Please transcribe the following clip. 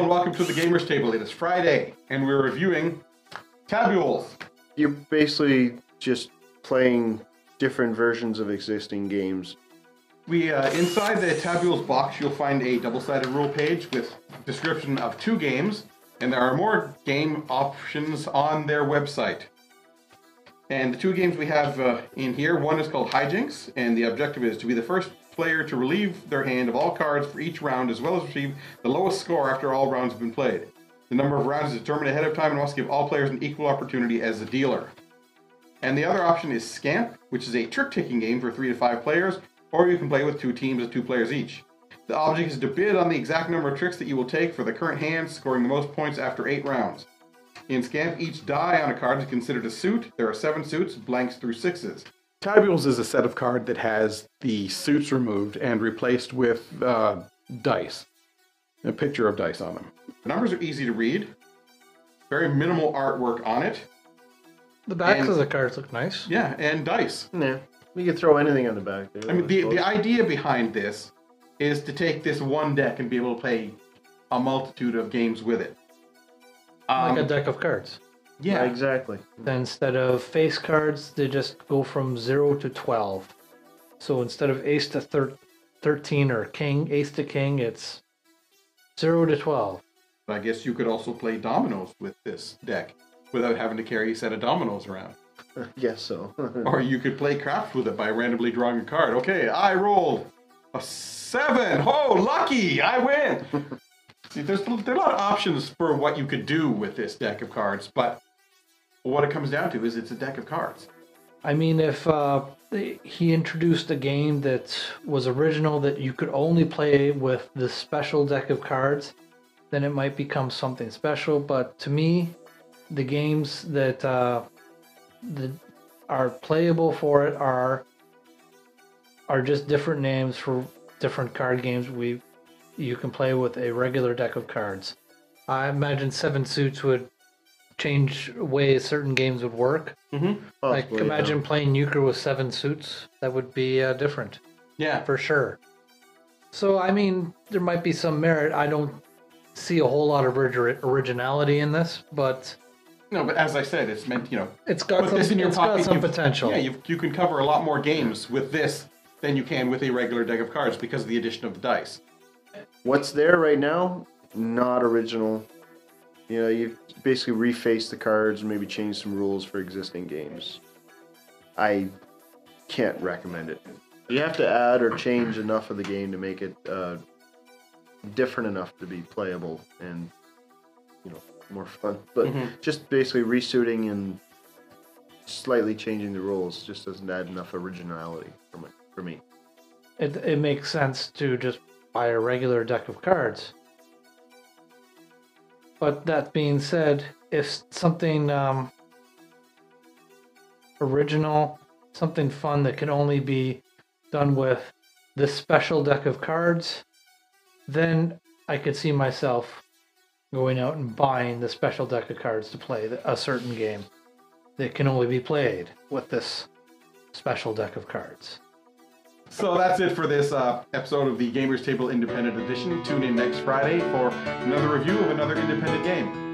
and welcome to the Gamers Table. It is Friday, and we're reviewing Tabuals. You're basically just playing different versions of existing games. Inside the Tabuals box, you'll find a double-sided rule page with description of 2 games, and there are more game options on their website. And the 2 games we have in here, one is called Hijinks, and the objective is to be the first player to relieve their hand of all cards for each round, as well as receive the lowest score after all rounds have been played. The number of rounds is determined ahead of time and must give all players an equal opportunity as the dealer. And the other option is Scamp, which is a trick-taking game for 3 to 5 players, or you can play with 2 teams of 2 players each. The object is to bid on the exact number of tricks that you will take for the current hand, scoring the most points after 8 rounds. In Scamp, each die on a card is considered a suit. There are 7 suits, blanks through 6s. Tabuals is a set of cards that has the suits removed and replaced with dice. A picture of dice on them. The numbers are easy to read. Very minimal artwork on it. The backs of the cards look nice. Yeah, and dice. Yeah, you can throw anything on the back there. I mean, the idea behind this is to take this one deck and be able to play a multitude of games with it. Like a deck of cards. Yeah, exactly. Then instead of face cards, they just go from 0 to 12. So instead of ace to 13 or king, ace to king, it's 0 to 12. I guess you could also play dominoes with this deck without having to carry a set of dominoes around. Yes, so. Or you could play craps with it by randomly drawing a card. Okay, I rolled a 7. Oh, lucky! I win! See, there are a lot of options for what you could do with this deck of cards, but what it comes down to is it's a deck of cards. I mean, if he introduced a game that was original that you could only play with this special deck of cards, then it might become something special. But to me, the games that are playable for it are just different names for different card games you can play with a regular deck of cards. I imagine 7 suits would change ways certain games would work. Mm-hmm. Like imagine playing euchre with 7 suits. That would be different. Yeah, for sure. So I mean, there might be some merit. I don't see a whole lot of originality in this, but no. But as I said, it's meant it's got some potential. Yeah, you can cover a lot more games with this than you can with a regular deck of cards because of the addition of the dice. What's there right now? Not original. You basically reface the cards and maybe change some rules for existing games. I can't recommend it. You have to add or change enough of the game to make it different enough to be playable and more fun. But just basically resuiting and slightly changing the rules just doesn't add enough originality for me. It makes sense to just buy a regular deck of cards. But that being said, if something original, something fun that can only be done with this special deck of cards, then I could see myself going out and buying the special deck of cards to play a certain game that can only be played with this special deck of cards. So that's it for this episode of the Gamers Table Independent Edition. Tune in next Friday for another review of another independent game.